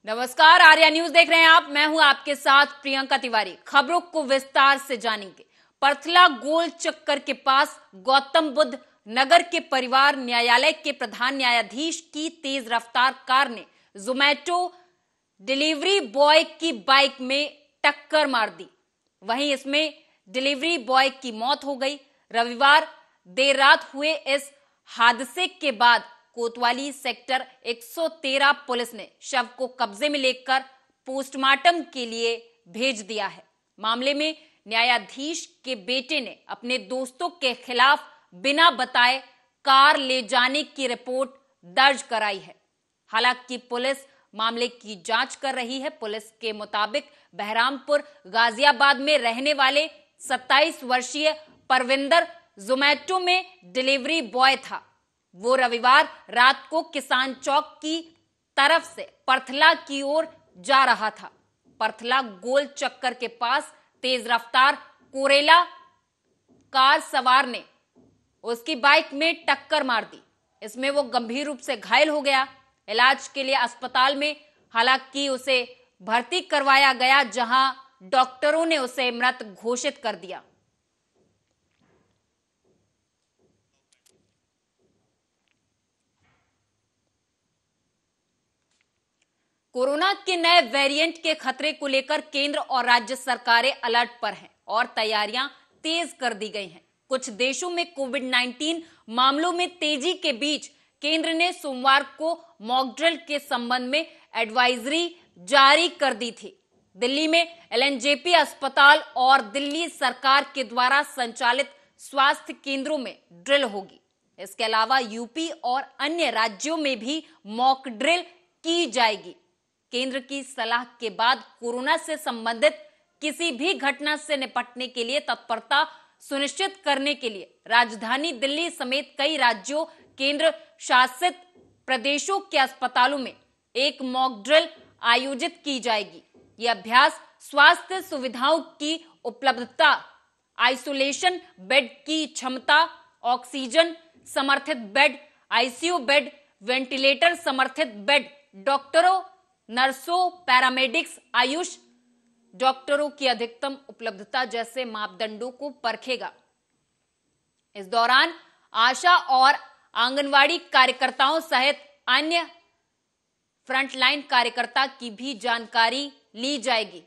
नमस्कार, आर्या न्यूज देख रहे हैं आप। मैं हूं आपके साथ प्रियंका तिवारी। खबरों को विस्तार से जानेंगे। परथला गोल चक्कर के पास गौतम बुद्ध नगर के परिवार न्यायालय के प्रधान न्यायाधीश की तेज रफ्तार कार ने जोमैटो डिलीवरी बॉय की बाइक में टक्कर मार दी। वहीं इसमें डिलीवरी बॉय की मौत हो गई। रविवार देर रात हुए इस हादसे के बाद कोतवाली सेक्टर 113 पुलिस ने शव को कब्जे में लेकर पोस्टमार्टम के लिए भेज दिया है। मामले में न्यायाधीश के बेटे ने अपने दोस्तों के खिलाफ बिना बताए कार ले जाने की रिपोर्ट दर्ज कराई है। हालांकि पुलिस मामले की जांच कर रही है। पुलिस के मुताबिक बहरामपुर गाजियाबाद में रहने वाले 27 वर्षीय परविंदर जोमैटो में डिलीवरी बॉय था। वो रविवार रात को किसान चौक की तरफ से परथला की ओर जा रहा था। परथला गोल चक्कर के पास तेज रफ्तार कोरेला कार सवार ने उसकी बाइक में टक्कर मार दी। इसमें वो गंभीर रूप से घायल हो गया। इलाज के लिए अस्पताल में हालांकि उसे भर्ती करवाया गया, जहां डॉक्टरों ने उसे मृत घोषित कर दिया। कोरोना के नए वेरिएंट के खतरे को लेकर केंद्र और राज्य सरकारें अलर्ट पर हैं और तैयारियां तेज कर दी गई हैं। कुछ देशों में कोविड-19 मामलों में तेजी के बीच केंद्र ने सोमवार को मॉक ड्रिल के संबंध में एडवाइजरी जारी कर दी थी। दिल्ली में एलएनजेपी अस्पताल और दिल्ली सरकार के द्वारा संचालित स्वास्थ्य केंद्रों में ड्रिल होगी। इसके अलावा यूपी और अन्य राज्यों में भी मॉक ड्रिल की जाएगी। केंद्र की सलाह के बाद कोरोना से संबंधित किसी भी घटना से निपटने के लिए तत्परता सुनिश्चित करने के लिए राजधानी दिल्ली समेत कई राज्यों, केंद्र शासित प्रदेशों के अस्पतालों में एक मॉक ड्रिल आयोजित की जाएगी। यह अभ्यास स्वास्थ्य सुविधाओं की उपलब्धता, आइसोलेशन बेड की क्षमता, ऑक्सीजन समर्थित बेड, आईसीयू बेड, वेंटिलेटर समर्थित बेड, डॉक्टरों, नर्सों, पैरामेडिक्स, आयुष डॉक्टरों की अधिकतम उपलब्धता जैसे मापदंडों को परखेगा। इस दौरान आशा और आंगनवाड़ी कार्यकर्ताओं सहित अन्य फ्रंटलाइन कार्यकर्ता की भी जानकारी ली जाएगी।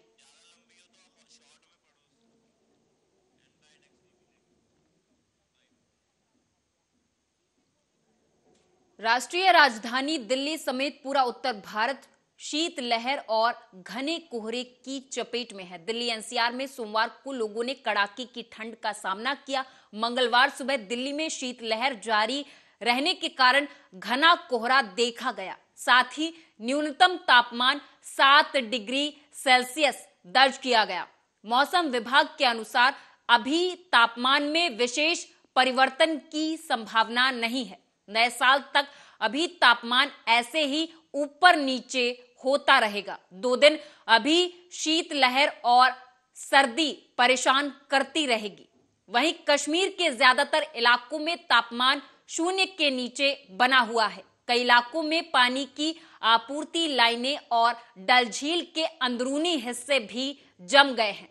राष्ट्रीय राजधानी दिल्ली समेत पूरा उत्तर भारत शीत लहर और घने कोहरे की चपेट में है। दिल्ली एनसीआर में सोमवार को लोगों ने कड़ाके की ठंड का सामना किया। मंगलवार सुबह दिल्ली में शीत लहर जारी रहने के कारण घना कोहरा देखा गया। साथ ही न्यूनतम तापमान 7 डिग्री सेल्सियस दर्ज किया गया। मौसम विभाग के अनुसार अभी तापमान में विशेष परिवर्तन की संभावना नहीं है। नए साल तक अभी तापमान ऐसे ही ऊपर नीचे होता रहेगा। 2 दिन अभी शीत लहर और सर्दी परेशान करती रहेगी। वहीं कश्मीर के ज्यादातर इलाकों में तापमान 0 के नीचे बना हुआ है। कई इलाकों में पानी की आपूर्ति लाइनें और डल झील के अंदरूनी हिस्से भी जम गए हैं।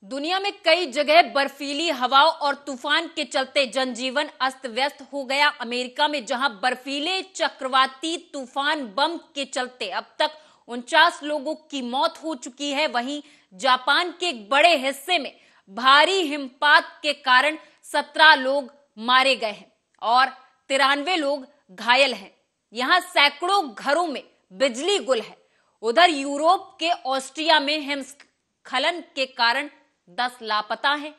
दुनिया में कई जगह बर्फीली हवाओं और तूफान के चलते जनजीवन अस्त व्यस्त हो गया। अमेरिका में जहां बर्फीले चक्रवाती तूफान बम के चलते अब तक 49 लोगों की मौत हो चुकी है, वहीं जापान के एक बड़े हिस्से में भारी हिमपात के कारण 17 लोग मारे गए हैं और 93 लोग घायल हैं। यहां सैकड़ों घरों में बिजली गुल है। उधर यूरोप के ऑस्ट्रिया में हिमस्खलन के कारण 10 लापता हैं।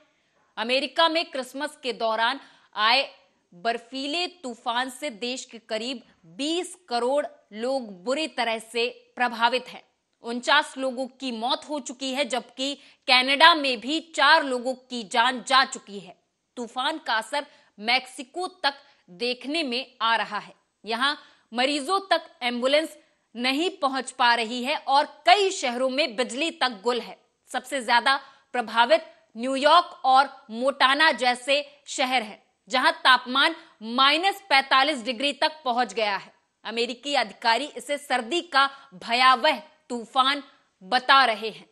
अमेरिका में क्रिसमस के दौरान आए बर्फीले तूफान से देश के करीब 20 करोड़ लोग बुरी तरह से प्रभावित हैं। 49 लोगों की मौत हो चुकी है, जबकि कनाडा में भी 4 लोगों की जान जा चुकी है। तूफान का असर मैक्सिको तक देखने में आ रहा है। यहां मरीजों तक एम्बुलेंस नहीं पहुंच पा रही है और कई शहरों में बिजली तक गुल है। सबसे ज्यादा प्रभावित न्यूयॉर्क और मोटाना जैसे शहर हैं, जहां तापमान -45 डिग्री तक पहुंच गया है। अमेरिकी अधिकारी इसे सर्दी का भयावह तूफान बता रहे हैं।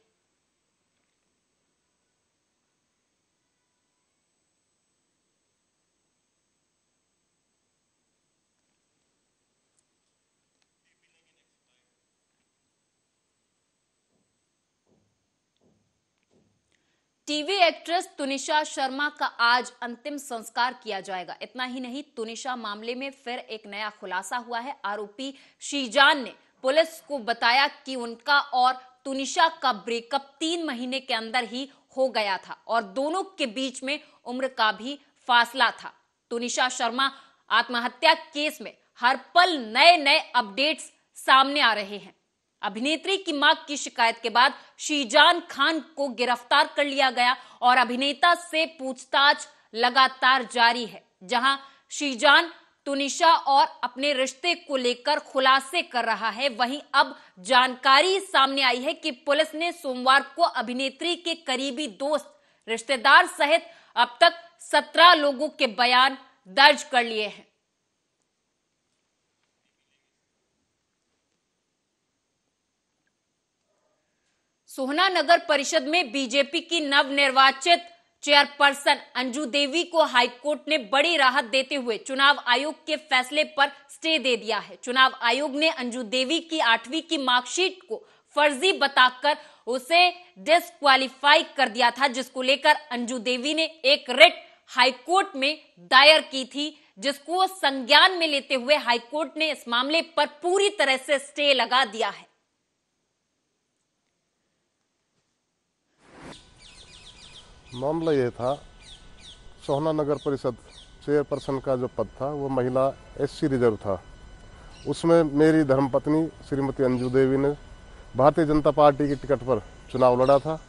टीवी एक्ट्रेस तुनिशा शर्मा का आज अंतिम संस्कार किया जाएगा। इतना ही नहीं, तुनिशा मामले में फिर एक नया खुलासा हुआ है। आरोपी शीजान ने पुलिस को बताया कि उनका और तुनिशा का ब्रेकअप 3 महीने के अंदर ही हो गया था और दोनों के बीच में उम्र का भी फासला था। तुनिशा शर्मा आत्महत्या केस में हर पल नए नए अपडेट्स सामने आ रहे हैं। अभिनेत्री की मां की शिकायत के बाद शीजान खान को गिरफ्तार कर लिया गया और अभिनेता से पूछताछ लगातार जारी है, जहां शीजान तुनिशा और अपने रिश्ते को लेकर खुलासे कर रहा है। वहीं अब जानकारी सामने आई है कि पुलिस ने सोमवार को अभिनेत्री के करीबी दोस्त, रिश्तेदार सहित अब तक 17 लोगों के बयान दर्ज कर लिए हैं। सोहना नगर परिषद में बीजेपी की नवनिर्वाचित चेयरपर्सन अंजू देवी को हाईकोर्ट ने बड़ी राहत देते हुए चुनाव आयोग के फैसले पर स्टे दे दिया है। चुनाव आयोग ने अंजू देवी की 8वीं की मार्कशीट को फर्जी बताकर उसे डिस्क्वालीफाई कर दिया था, जिसको लेकर अंजू देवी ने एक रिट हाईकोर्ट में दायर की थी, जिसको संज्ञान में लेते हुए हाईकोर्ट ने इस मामले पर पूरी तरह से स्टे लगा दिया है। मामला ये था, सोहना नगर परिषद चेयरपर्सन का जो पद था वो महिला एससी रिजर्व था। उसमें मेरी धर्मपत्नी श्रीमती अंजू देवी ने भारतीय जनता पार्टी की टिकट पर चुनाव लड़ा था,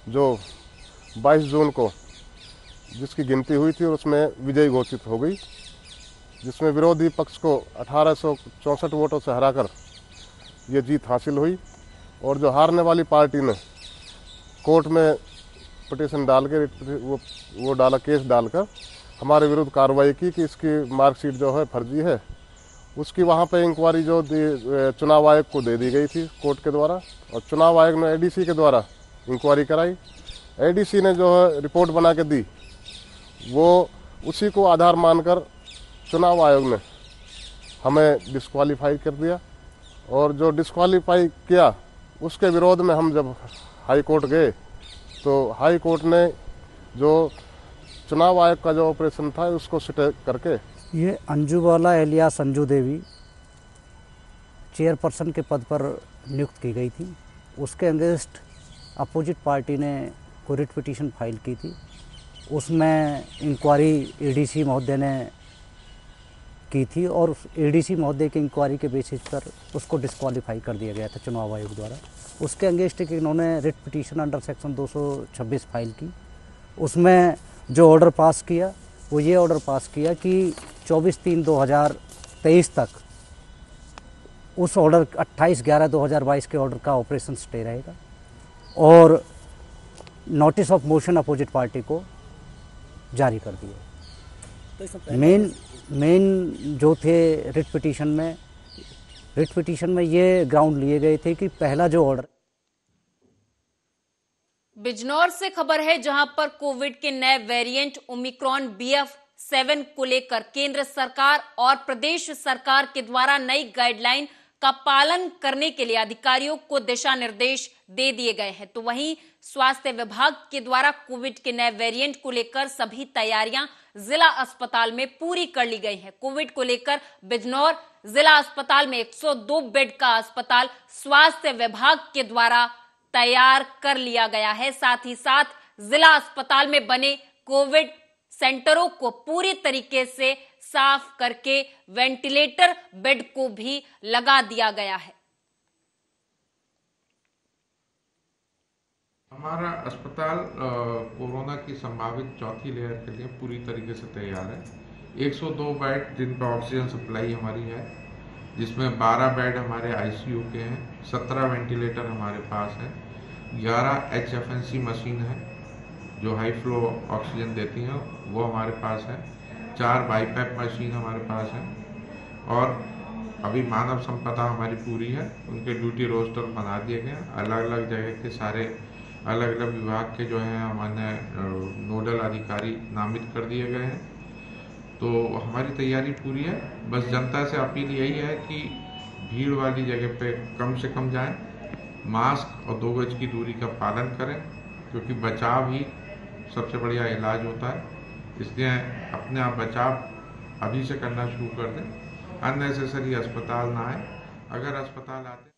जो 22 जून को जिसकी गिनती हुई थी और उसमें विजयी घोषित हो गई, जिसमें विरोधी पक्ष को 1864 वोटों से हराकर ये जीत हासिल हुई। और जो हारने वाली पार्टी ने कोर्ट में पिटीशन डाल के वो डाला, केस डालकर हमारे विरुद्ध कार्रवाई की कि इसकी मार्कशीट जो है फर्जी है। उसकी वहाँ पे इंक्वायरी जो चुनाव आयोग को दे दी गई थी कोर्ट के द्वारा, और चुनाव आयोग ने एडीसी के द्वारा इंक्वायरी कराई। एडीसी ने जो है रिपोर्ट बना के दी, वो उसी को आधार मानकर चुनाव आयोग ने हमें डिस्क्वालीफाई कर दिया। और जो डिस्क्वालीफाई किया उसके विरोध में हम जब हाई कोर्ट गए तो हाई कोर्ट ने जो चुनाव आयोग का जो ऑपरेशन था उसको स्टे करके ये अंजुबाला एलियास अंजू देवी चेयरपर्सन के पद पर नियुक्त की गई थी। उसके अगेंस्ट अपोजिट पार्टी ने कोई रिट पिटीशन फाइल की थी। उसमें इंक्वायरी एडीसी महोदय ने की थी और एडीसी महोदय की इंक्वायरी के बेसिस पर उसको डिस्क्वालीफाई कर दिया गया था चुनाव आयोग द्वारा। उसके अगेंस्ट इन्होंने writ petition under section 226 file की। उसमें जो ऑर्डर पास किया वो ये ऑर्डर पास किया कि 24/3/2023 तक उस ऑर्डर 28/11/2022 के ऑर्डर का ऑपरेशन स्टे रहेगा और notice of motion opposite party को जारी कर दिया। मेन जो थे रिट पिटीशन में ये ग्राउंड लिए गए थे कि पहला जो ऑर्डर। बिजनौर से खबर है, जहां पर कोविड के नए वेरिएंट ओमिक्रॉन BF7 को लेकर केंद्र सरकार और प्रदेश सरकार के द्वारा नई गाइडलाइन का पालन करने के लिए अधिकारियों को दिशा निर्देश दे दिए गए हैं। तो वहीं स्वास्थ्य विभाग के द्वारा कोविड के नए वेरिएंट को लेकर सभी तैयारियां जिला अस्पताल में पूरी कर ली गई हैं। कोविड को लेकर बिजनौर जिला अस्पताल में 102 बेड का अस्पताल स्वास्थ्य विभाग के द्वारा तैयार कर लिया गया है। साथ ही साथ जिला अस्पताल में बने कोविड सेंटरों को पूरी तरीके से साफ करके वेंटिलेटर बेड को भी लगा दिया गया है। हमारा अस्पताल कोरोना की संभावित चौथी लहर के लिए पूरी तरीके से तैयार है। 102 बेड जिन पर ऑक्सीजन सप्लाई हमारी है, जिसमें 12 बेड हमारे आईसीयू के हैं, 17 वेंटिलेटर हमारे पास है, 11 HFNC मशीन है जो हाई फ्लो ऑक्सीजन देती हैं, वो हमारे पास है। 4 बाईपैप मशीन हमारे पास है और अभी मानव संपदा हमारी पूरी है। उनके ड्यूटी रोस्टर बना दिए गए, अलग अलग जगह के सारे अलग अलग विभाग के जो हैं हमारे नोडल अधिकारी नामित कर दिए गए हैं। तो हमारी तैयारी पूरी है। बस जनता से अपील यही है कि भीड़ वाली जगह पे कम से कम जाएं, मास्क और 2 गज की दूरी का पालन करें, क्योंकि बचाव ही सबसे बढ़िया इलाज होता है। इसलिए अपने आप बचाव अभी से करना शुरू कर दें। अननेसेसरी अस्पताल ना आए। अगर अस्पताल आते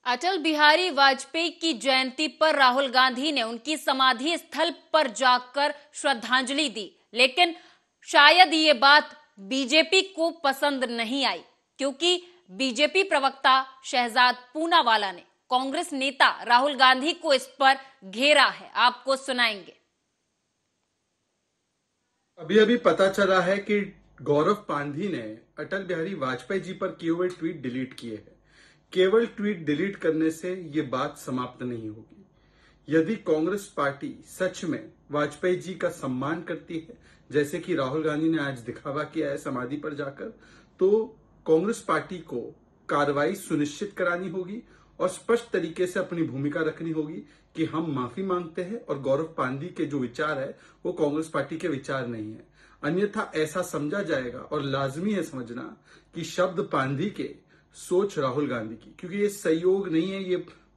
अटल बिहारी वाजपेयी की जयंती पर राहुल गांधी ने उनकी समाधि स्थल पर जाकर श्रद्धांजलि दी, लेकिन शायद ये बात बीजेपी को पसंद नहीं आई, क्योंकि बीजेपी प्रवक्ता शहजाद पूनावाला ने कांग्रेस नेता राहुल गांधी को इस पर घेरा है। आपको सुनाएंगे। अभी पता चला है कि गौरव पांधी ने अटल बिहारी वाजपेयी जी पर किए हुए ट्वीट डिलीट किए हैं। केवल ट्वीट डिलीट करने से ये बात समाप्त नहीं होगी। यदि कांग्रेस पार्टी सच में वाजपेयी जी का सम्मान करती है, जैसे कि राहुल गांधी ने आज दिखावा किया है समाधि पर जाकर, तो कांग्रेस पार्टी को कार्रवाई सुनिश्चित करानी होगी और स्पष्ट तरीके से अपनी भूमिका रखनी होगी कि हम माफी मांगते हैं और गौरव पांधी के जो विचार है वो कांग्रेस पार्टी के विचार नहीं है। अन्यथा ऐसा समझा जाएगा और लाजमी है समझना कि शब्द पांधी के सोच राहुल गांधी की, क्योंकि ये संयोग नहीं है, ये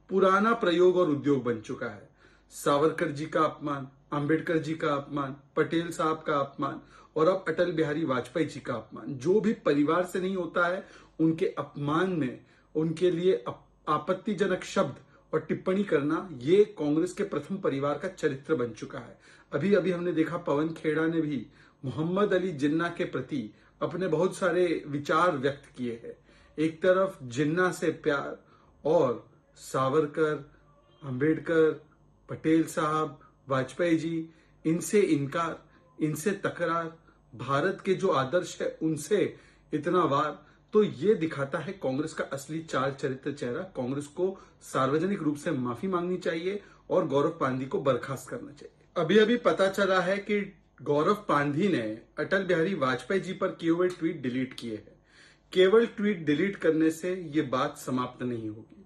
पुराना प्रयोग और उद्योग बन चुका है। सावरकर जी का अपमान, अंबेडकर जी का अपमान, पटेल साहब का अपमान और अब अटल बिहारी वाजपेयी जी का अपमान। जो भी परिवार से नहीं होता है उनके अपमान में उनके लिए आपत्तिजनक शब्द और टिप्पणी करना, ये कांग्रेस के प्रथम परिवार का चरित्र बन चुका है। अभी हमने देखा पवन खेड़ा ने भी मोहम्मद अली जिन्ना के प्रति अपने बहुत सारे विचार व्यक्त किए हैं। एक तरफ जिन्ना से प्यार और सावरकर, अंबेडकर, पटेल साहब, वाजपेयी जी, इनसे इनकार, इनसे तकरार, भारत के जो आदर्श है उनसे इतना वार, तो ये दिखाता है कांग्रेस का असली चाल चरित्र चेहरा। कांग्रेस को सार्वजनिक रूप से माफी मांगनी चाहिए और गौरव पांधी को बर्खास्त करना चाहिए। अभी पता चला है कि गौरव पांधी ने अटल बिहारी वाजपेयी जी पर किए हुए ट्वीट डिलीट किए हैं। केवल ट्वीट डिलीट करने से ये बात समाप्त नहीं होगी।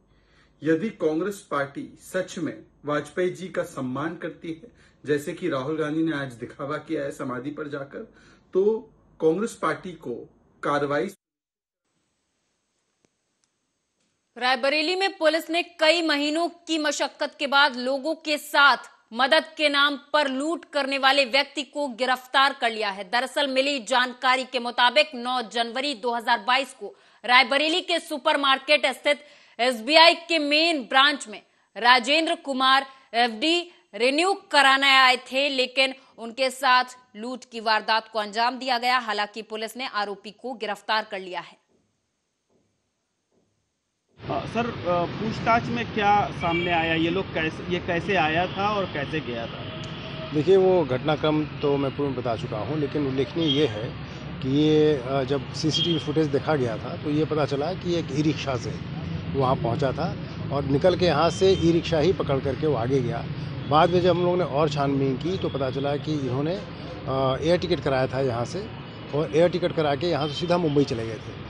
यदि कांग्रेस पार्टी सच में वाजपेयी जी का सम्मान करती है, जैसे कि राहुल गांधी ने आज दिखावा किया है समाधि पर जाकर, तो कांग्रेस पार्टी को कार्रवाई। रायबरेली में पुलिस ने कई महीनों की मशक्कत के बाद लोगों के साथ मदद के नाम पर लूट करने वाले व्यक्ति को गिरफ्तार कर लिया है। दरअसल मिली जानकारी के मुताबिक 9 जनवरी 2022 को रायबरेली के सुपरमार्केट स्थित SBI के मेन ब्रांच में राजेंद्र कुमार FD रिन्यू कराने आए थे, लेकिन उनके साथ लूट की वारदात को अंजाम दिया गया। हालांकि पुलिस ने आरोपी को गिरफ्तार कर लिया है। सर, पूछताछ में क्या सामने आया? ये कैसे आया था और कैसे गया था? देखिए, वो घटनाक्रम तो मैं पूर्ण बता चुका हूँ, लेकिन उल्लेखनीय ये है कि ये जब CCTV फुटेज देखा गया था तो ये पता चला कि एक ई-रिक्शा से वहाँ पहुँचा था और निकल के यहाँ से ई-रिक्शा ही पकड़ करके वो आगे गया। बाद में जब हम लोगों ने और छानबीन की तो पता चला कि इन्होंने एयर टिकट कराया था यहाँ से, और एयर टिकट करा के यहाँ से सीधा मुंबई चले गए थे।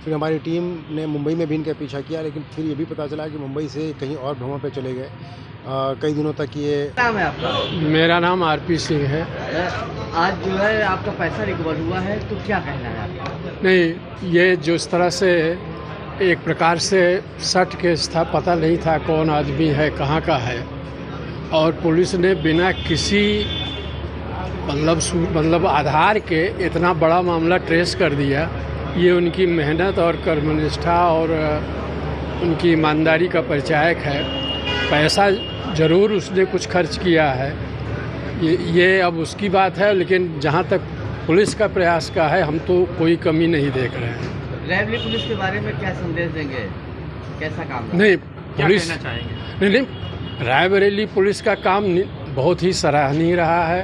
फिर हमारी टीम ने मुंबई में भी इनका पीछा किया, लेकिन फिर ये भी पता चला कि मुंबई से कहीं और भ्रमण पे चले गए। कई दिनों तक ये। नाम है आपका? मेरा नाम RP सिंह है। आज जो है आपका पैसा रिकवर हुआ है, तो क्या कहना है आपका? नहीं, ये जिस तरह से एक प्रकार से सट केस था, पता नहीं था कौन आदमी है, कहाँ का है, और पुलिस ने बिना किसी मतलब आधार के इतना बड़ा मामला ट्रेस कर दिया। ये उनकी मेहनत और कर्मनिष्ठा और उनकी ईमानदारी का परिचायक है। पैसा ज़रूर उसने कुछ खर्च किया है, ये अब उसकी बात है, लेकिन जहाँ तक पुलिस का प्रयास का है, हम तो कोई कमी नहीं देख रहे हैं। रायबरेली पुलिस के बारे में क्या संदेश देंगे? कैसा काम नहीं, पुलिस क्या कहना चाहेंगे? नहीं, रायबरेली पुलिस का काम बहुत ही सराहनीय रहा है।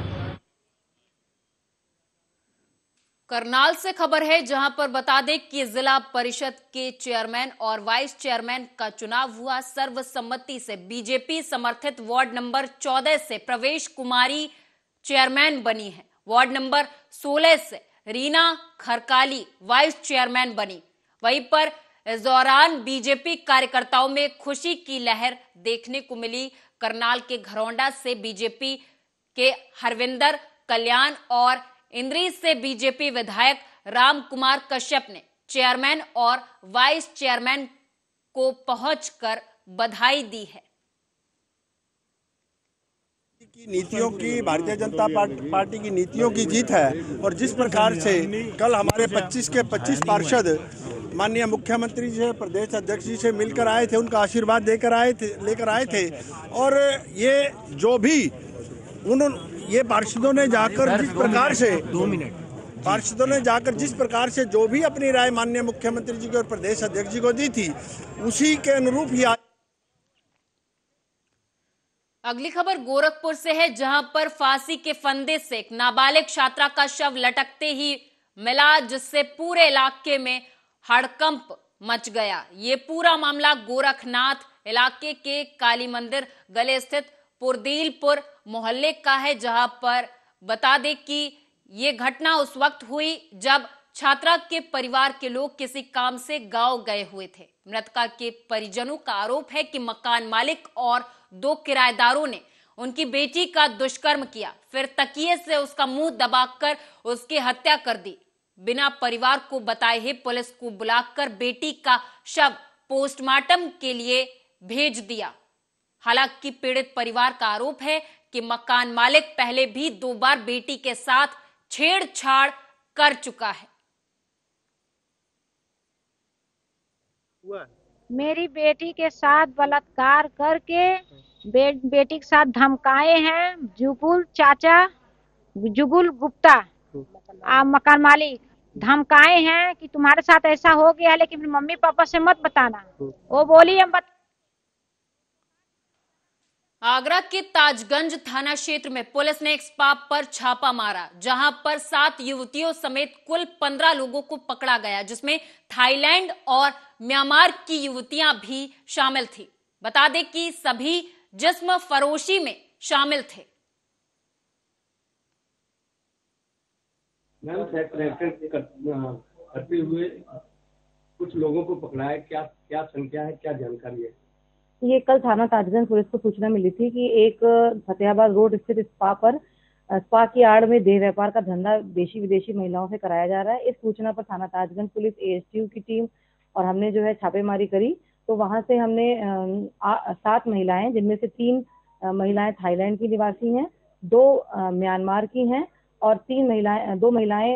करनाल से खबर है, जहां पर बता दें कि जिला परिषद के चेयरमैन और वाइस चेयरमैन का चुनाव हुआ। सर्वसम्मति से बीजेपी समर्थित वार्ड नंबर 14 से प्रवेश कुमारी चेयरमैन बनी है। वार्ड नंबर 16 से रीना खरकाली वाइस चेयरमैन बनी। वहीं पर इस दौरान बीजेपी कार्यकर्ताओं में खुशी की लहर देखने को मिली। करनाल के घरौंडा से बीजेपी के हरविंदर कल्याण और इंद्री से बीजेपी विधायक राम कुमार कश्यप ने चेयरमैन और वाइस चेयरमैन को पहुंचकर बधाई दी है। की नीतियों की, भारतीय जनता पार्टी की नीतियों की जीत है। और जिस प्रकार से कल हमारे 25 के 25 पार्षद माननीय मुख्यमंत्री जी से, प्रदेश अध्यक्ष जी से मिलकर आए थे, उनका आशीर्वाद लेकर आए थे। और ये जो भी ये पार्षदों ने जाकर जिस प्रकार से जो भी अपनी राय माननीय मुख्यमंत्री जी को और प्रदेश अध्यक्ष जी को दी थी, उसी के अनुरूप ही अगली खबर गोरखपुर से है, जहां पर फांसी के फंदे से एक नाबालिग छात्रा का शव लटकते ही मिला, जिससे पूरे इलाके में हड़कंप मच गया। ये पूरा मामला गोरखनाथ इलाके के काली मंदिर गले स्थित पुरदीलपुर मोहल्ले का है, जहां पर बता दें कि ये घटना उस वक्त हुई जब छात्रा के परिवार के लोग किसी काम से गांव गए हुए थे। मृतका के परिजनों का आरोप है कि मकान मालिक और 2 किराएदारों ने उनकी बेटी का दुष्कर्म किया, फिर तकिए से उसका मुंह दबाकर उसकी हत्या कर दी। बिना परिवार को बताए ही पुलिस को बुलाकर बेटी का शव पोस्टमार्टम के लिए भेज दिया। हालांकि पीड़ित परिवार का आरोप है कि मकान मालिक पहले भी 2 बार बेटी के साथ छेड़छाड़ कर चुका है। मेरी बेटी के साथ बलात्कार करके बेटी के साथ धमकाए हैं। जुगुल गुप्ता मकान मालिक धमकाए हैं कि तुम्हारे साथ ऐसा हो गया, लेकिन मम्मी पापा से मत बताना। वो बोली हम आगरा के ताजगंज थाना क्षेत्र में पुलिस ने एक स्पा पर छापा मारा, जहां पर 7 युवतियों समेत कुल 15 लोगों को पकड़ा गया, जिसमें थाईलैंड और म्यांमार की युवतियां भी शामिल थी। बता दें कि सभी जिस्म फरोशी में शामिल थे। मैम, करते हुए कुछ लोगों को पकड़ा है, क्या संख्या है, क्या जानकारी है? ये कल थाना ताजगंज पुलिस को सूचना मिली थी कि एक फतेहाबाद रोड स्थित स्पा की आड़ में देह व्यापार का धंधा देशी विदेशी महिलाओं से कराया जा रहा है। इस सूचना पर थाना ताजगंज पुलिस, एएसटीयू की टीम और हमने जो है छापेमारी करी। तो वहां से हमने 7 महिलाएं, जिनमें से 3 महिलाएं थाईलैंड की निवासी हैं, 2 म्यांमार की हैं और 2 महिलाएं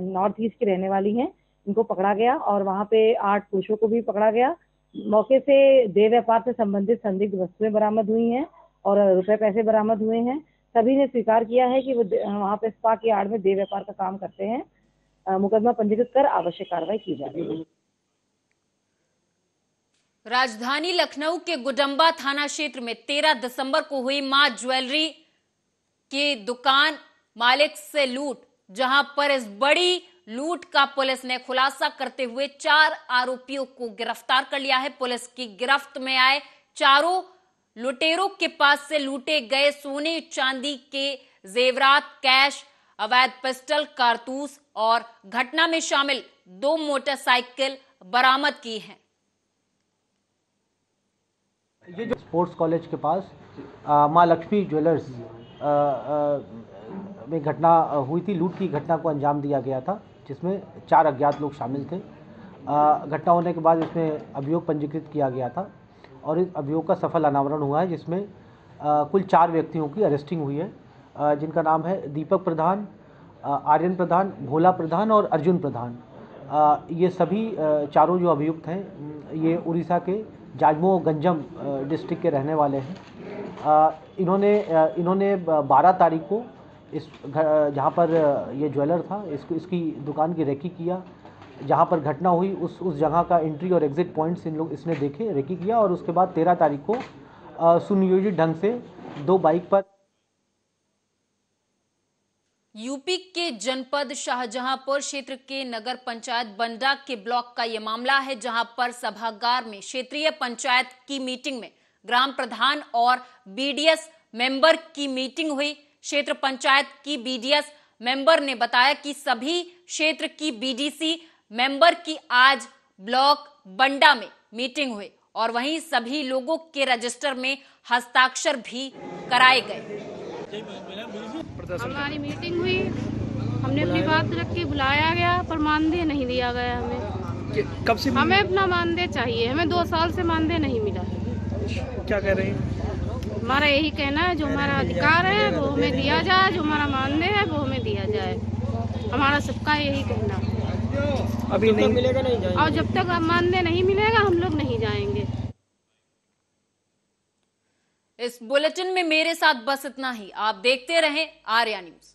नॉर्थ ईस्ट की रहने वाली हैं। इनको पकड़ा गया और वहां पे 8 पुरुषों को भी पकड़ा गया। मौके से देह व्यापार से संबंधित संदिग्ध वस्तुएं बरामद हुई हैं और रुपए पैसे बरामद हुए हैं। सभी ने स्वीकार किया है कि वो वहां पे स्पा की आड़ में देह व्यापार का काम करते हैं। मुकदमा पंजीकृत कर आवश्यक कार्रवाई की जा रही है। राजधानी लखनऊ के गुडम्बा थाना क्षेत्र में 13 दिसंबर को हुई मां ज्वेलरी की दुकान मालिक से लूट, जहां पर इस बड़ी लूट का पुलिस ने खुलासा करते हुए 4 आरोपियों को गिरफ्तार कर लिया है। पुलिस की गिरफ्त में आए चारों लुटेरों के पास से लूटे गए सोने चांदी के जेवरात, कैश, अवैध पिस्टल, कारतूस और घटना में शामिल 2 मोटरसाइकिल बरामद की हैं। ये जो स्पोर्ट्स कॉलेज के पास मां लक्ष्मी ज्वेलर्स में घटना हुई थी, लूट की घटना को अंजाम दिया गया था, जिसमें 4 अज्ञात लोग शामिल थे। घटना होने के बाद इसमें अभियोग पंजीकृत किया गया था और इस अभियोग का सफल अनावरण हुआ है, जिसमें कुल 4 व्यक्तियों की अरेस्टिंग हुई है, जिनका नाम है दीपक प्रधान, आर्यन प्रधान, भोला प्रधान और अर्जुन प्रधान। ये सभी चारों जो अभियुक्त हैं, ये उड़ीसा के जाजमो गंजम डिस्ट्रिक्ट के रहने वाले हैं। इन्होंने 12 तारीख को इस जहाँ पर ये ज्वेलर था, इसकी दुकान की रेकी किया। जहाँ पर घटना हुई उस जगह का एंट्री और एग्जिट पॉइंट्स इसने देखे, रेकी किया और उसके बाद 13 तारीख को सुनियोजित ढंग से 2 बाइक पर यूपी के जनपद शाहजहांपुर क्षेत्र के नगर पंचायत बंडा के ब्लॉक का यह मामला है, जहां पर सभागार में क्षेत्रीय पंचायत की मीटिंग में ग्राम प्रधान और बीडीएस मेंबर की मीटिंग हुई। क्षेत्र पंचायत की बीडीएस मेंबर ने बताया कि सभी क्षेत्र की बीडीसी मेंबर की आज ब्लॉक बंडा में मीटिंग हुई और वहीं सभी लोगों के रजिस्टर में हस्ताक्षर भी कराए गए। हमारी मीटिंग हुई, हमने अपनी बात रखी, बुलाया गया पर मानदेय नहीं दिया गया हमें। कब से? हमें अपना मानदेय चाहिए, हमें 2 साल से मानदेय नहीं मिला। क्या कह रहे हैं? हमारा यही कहना है, जो हमारा अधिकार है वो हमें दिया जाए, जो हमारा मानदेय है वो हमें दिया जाए। हमारा सबका यही कहना है। अभी नहीं मिलेगा, नहीं जाएंगे। और जब तक मानदेय नहीं मिलेगा हम लोग नहीं जाएंगे। इस बुलेटिन में मेरे साथ बस इतना ही। आप देखते रहें आर्या न्यूज।